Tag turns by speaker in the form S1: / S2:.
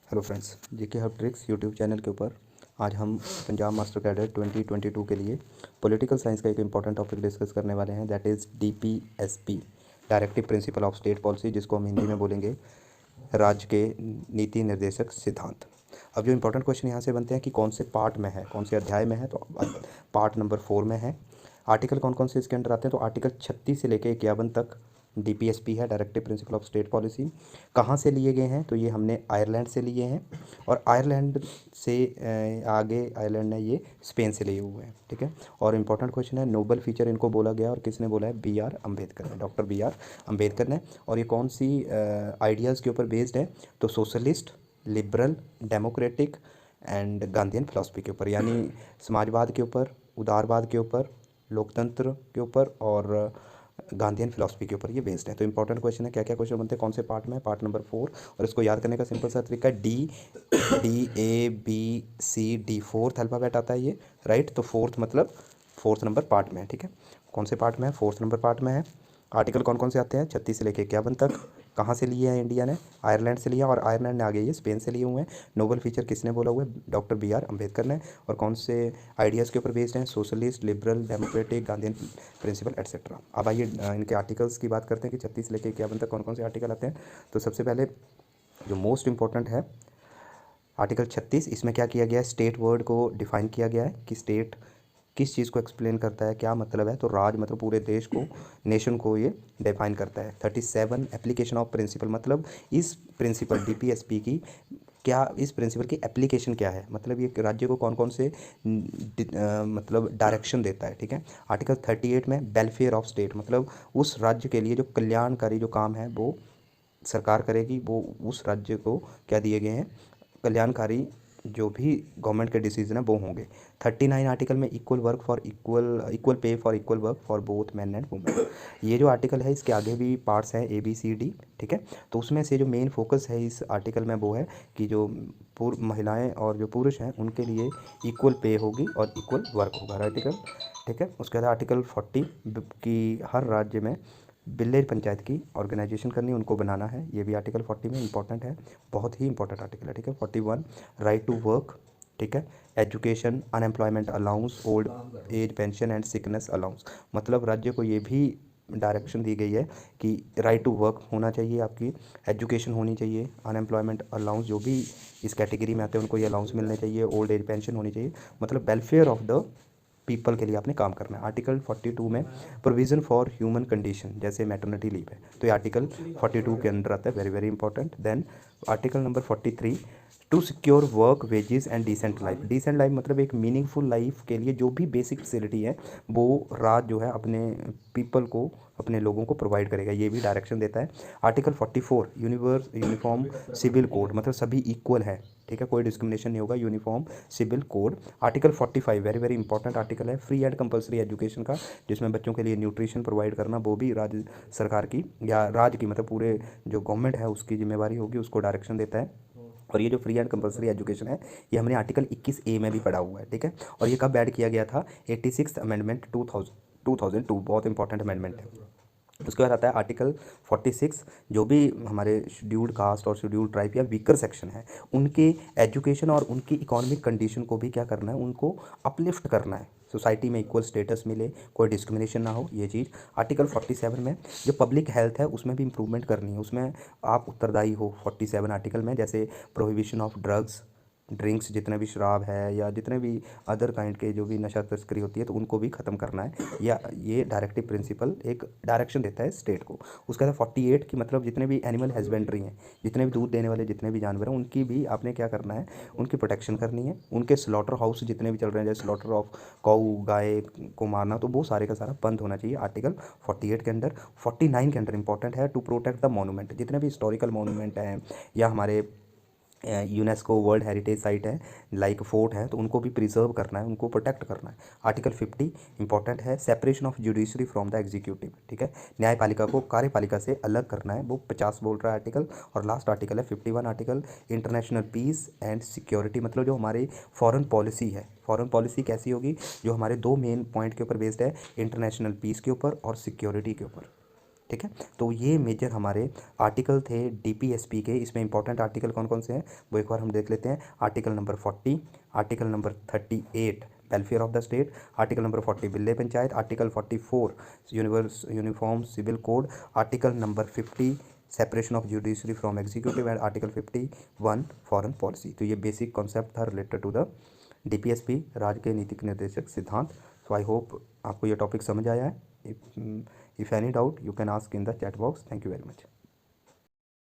S1: Hello friends, GK hub tricks YouTube channel के ऊपर आज हम पंजाब मास्टर कैडर 2022 के लिए पॉलिटिकल साइंस का एक इम्पॉर्टेंट टॉपिक डिस्कस करने वाले हैं। That is DPSP, directive principle of state policy, जिसको हम हिंदी में बोलेंगे राज्य के नीति निर्देशक सिद्धांत। अब जो इम्पोर्टेंट क्वेश्चन यहाँ से बनते हैं कि कौन से पार्ट में है, कौन से अध्याय में है, तो पार्ट नंबर 4 में है। आर्टिकल कौन कौन से इसके अंडर आते हैं, तो आर्टिकल 36 से लेकर 51 तक डीपीएसपी है, directive principle of state policy. कहाँ से लिए गए हैं, तो ये हमने आयरलैंड से लिए हैं, और आयरलैंड से आगे आयरलैंड ने ये स्पेन से लिए हुए हैं। ठीक है, और इम्पोर्टेंट क्वेश्चन है, नोबल फीचर इनको बोला गया और किसने बोला है, बी आर अम्बेडकर ने, डॉक्टर बी आर अम्बेडकर ने। और ये कौन सी आइडियाज़ के ऊपर बेस्ड है, तो socialist, liberal, democratic and Gandhian philosophy के ऊपर, यानी समाजवाद के ऊपर, उदारवाद के ऊपर, लोकतंत्र के ऊपर और गांधीयन फिलॉसफी के ऊपर ये बेस्ड है। तो इंपॉर्टेंट क्वेश्चन है, क्या क्या क्वेश्चन बनते हैं, कौन से पार्ट में, पार्ट नंबर 4। और इसको याद करने का सिंपल सा तरीका है, DABC D, फोर्थ अल्फ़ाबेट आता है ये, राइट। तो फोर्थ मतलब फोर्थ नंबर पार्ट में है। ठीक है, कौन से पार्ट में है, फोर्थ नंबर पार्ट में है। आर्टिकल कौन कौन से आते हैं, 36 से लेकर 51 तक। कहाँ से लिए हैं, इंडिया ने आयरलैंड से लिया, और आयरलैंड ने आगे ये स्पेन से लिए हुए हैं। नोबल फीचर किसने बोला हुआ है, डॉक्टर बी आर अम्बेडकर ने। और कौन से आइडियाज़ के ऊपर बेस्ड हैं, socialist, liberal, democratic, Gandhian principle etcetera. अब आइए इनके आर्टिकल्स की बात करते हैं कि 36 से लेकर 51 तक कौन कौन से आर्टिकल आते हैं। तो सबसे पहले जो मोस्ट इंपॉर्टेंट है आर्टिकल 36, इसमें क्या किया गया है, स्टेट वर्ड को डिफाइन किया गया है कि स्टेट किस चीज़ को एक्सप्लेन करता है, क्या मतलब है। तो राज मतलब पूरे देश को, नेशन को ये डिफाइन करता है। 37 एप्लीकेशन ऑफ प्रिंसिपल, मतलब इस प्रिंसिपल डीपीएसपी की क्या, इस प्रिंसिपल की एप्लीकेशन क्या है, मतलब ये राज्य को कौन कौन से मतलब डायरेक्शन देता है। ठीक है, आर्टिकल 38 में वेलफेयर ऑफ स्टेट, मतलब उस राज्य के लिए जो कल्याणकारी जो काम है वो सरकार करेगी, वो उस राज्य को क्या दिए गए हैं, कल्याणकारी जो भी गवर्नमेंट के डिसीजन है वो होंगे। 39 आर्टिकल में equal work for equal pay for equal work for both man and women. ये जो आर्टिकल है इसके आगे भी पार्ट्स हैं ABCD। ठीक है, तो उसमें से जो मेन फोकस है इस आर्टिकल में वो है कि जो महिलाएं और जो पुरुष हैं उनके लिए इक्वल पे होगी और इक्वल वर्क होगा, आर्टिकल। ठीक है, उसके बाद आर्टिकल 40 की हर राज्य में विलेज पंचायत की ऑर्गेनाइजेशन करनी, उनको बनाना है। ये भी आर्टिकल 40 में इंपॉर्टेंट है, बहुत ही इंपॉर्टेंट आर्टिकल है। ठीक है, 41 राइट टू वर्क, ठीक है, education, unemployment allowance, old age pension and sickness allowance. मतलब राज्य को ये भी डायरेक्शन दी गई है कि राइट टू वर्क होना चाहिए, आपकी एजुकेशन होनी चाहिए, अनएम्प्लॉयमेंट अलाउंस जो भी इस कैटेगरी में आते हैं उनको ये अलाउंस मिलने चाहिए, ओल्ड एज पेंशन होनी चाहिए, मतलब वेलफेयर ऑफ द पीपल के लिए आपने काम करना है। आर्टिकल 42 में प्रोविज़न फॉर ह्यूमन कंडीशन, जैसे मैटरनिटी लीव है, तो ये आर्टिकल 42 के अंडर आता है, very very important. Then article number 43, to secure work, wages and decent life. Decent life मतलब एक मीनिंगफुल लाइफ के लिए जो भी बेसिक फैसिलिटी है वो राज्य जो है अपने पीपल को, अपने लोगों को प्रोवाइड करेगा, ये भी डायरेक्शन देता है। आर्टिकल 44 यूनिफॉर्म सिविल कोड, मतलब सभी इक्वल है। ठीक है, कोई डिस्क्रिमिनेशन नहीं होगा, uniform civil code. Article 45 very very important article है, फ्री एंड कंपलसरी एजुकेशन का, जिसमें बच्चों के लिए न्यूट्रिशन प्रोवाइड करना वो भी राज्य सरकार की या राज्य की, मतलब पूरे जो गवर्नमेंट है उसकी जिम्मेवारी होगी, उसको डायरेक्शन देता है। और ये जो फ्री एंड कंपलसरी एजुकेशन है ये हमने आर्टिकल 21A में भी पढ़ा हुआ है। ठीक है, और ये कब ऐड किया गया था, 86th अमेंडमेंट 2002, बहुत इंपॉर्टेंट अमेंडमेंट है। उसके बाद आता है आर्टिकल 46, जो भी हमारे शेड्यूल्ड कास्ट और शेड्यूल्ड ट्राइब या वीकर सेक्शन है उनके एजुकेशन और उनकी इकोनॉमिक कंडीशन को भी क्या करना है, उनको अपलिफ्ट करना है, सोसाइटी में इक्वल स्टेटस मिले, कोई डिस्क्रिमिनेशन ना हो, ये चीज़। आर्टिकल 47 में जो पब्लिक हेल्थ है उसमें भी इम्प्रूवमेंट करनी है, उसमें आप उत्तरदायी हो 47 आर्टिकल में, जैसे प्रोहिबिशन ऑफ ड्रग्स, ड्रिंक्स, जितने भी शराब है या जितने भी अदर काइंड के जो भी नशा तस्करी होती है तो उनको भी ख़त्म करना है, या ये डायरेक्टिव प्रिंसिपल एक डायरेक्शन देता है स्टेट को। उसके बाद 48 की, मतलब जितने भी एनिमल हस्बेंड्री हैं, जितने भी दूध देने वाले जितने भी जानवर हैं उनकी भी आपने क्या करना है, उनकी प्रोटेक्शन करनी है। उनके स्लॉटर हाउस जितने भी चल रहे हैं, जैसे स्लॉटर ऑफ काऊ, गाय को मारना, तो वो सारे का सारा बंद होना चाहिए आर्टिकल 48 के अंदर। 49 के अंदर इंपॉर्टेंट है, टू प्रोटेक्ट द मोनूमेंट, जितने भी हिस्टोरिकल मोनूमेंट हैं या हमारे यूनेस्को वर्ल्ड हेरिटेज साइट है, लाइक फोर्ट है, तो उनको भी प्रिजर्व करना है, उनको प्रोटेक्ट करना है। आर्टिकल 50 इंपॉर्टेंट है, separation of judiciary from the executive. ठीक है, न्यायपालिका को कार्यपालिका से अलग करना है, वो 50 बोल रहा है आर्टिकल। और लास्ट आर्टिकल है 51 article, international peace and security, मतलब जो हमारी फॉरेन पॉलिसी है, फॉरेन पॉलिसी कैसी होगी, जो हमारे दो मेन पॉइंट के ऊपर बेस्ड है, इंटरनेशनल पीस के ऊपर और सिक्योरिटी के ऊपर। ठीक है। तो ये मेजर हमारे आर्टिकल थे डीपीएसपी के। इसमें इंपॉर्टेंट आर्टिकल कौन कौन से हैं वो एक बार हम देख लेते हैं। Article number 40, article number 38 welfare of the state, article number 40 village panchayat, article 44 uniform civil code, article number 50 separation of judiciary from executive and article 51 foreign policy. तो ये बेसिक कॉन्सेप्ट था रिलेटेड टू द डीपीएसपी, राज्य के नीतिक निर्देशक सिद्धांत। सो I hope आपको ये टॉपिक समझ आया है। If any doubt you can ask in the chat box. Thank you very much.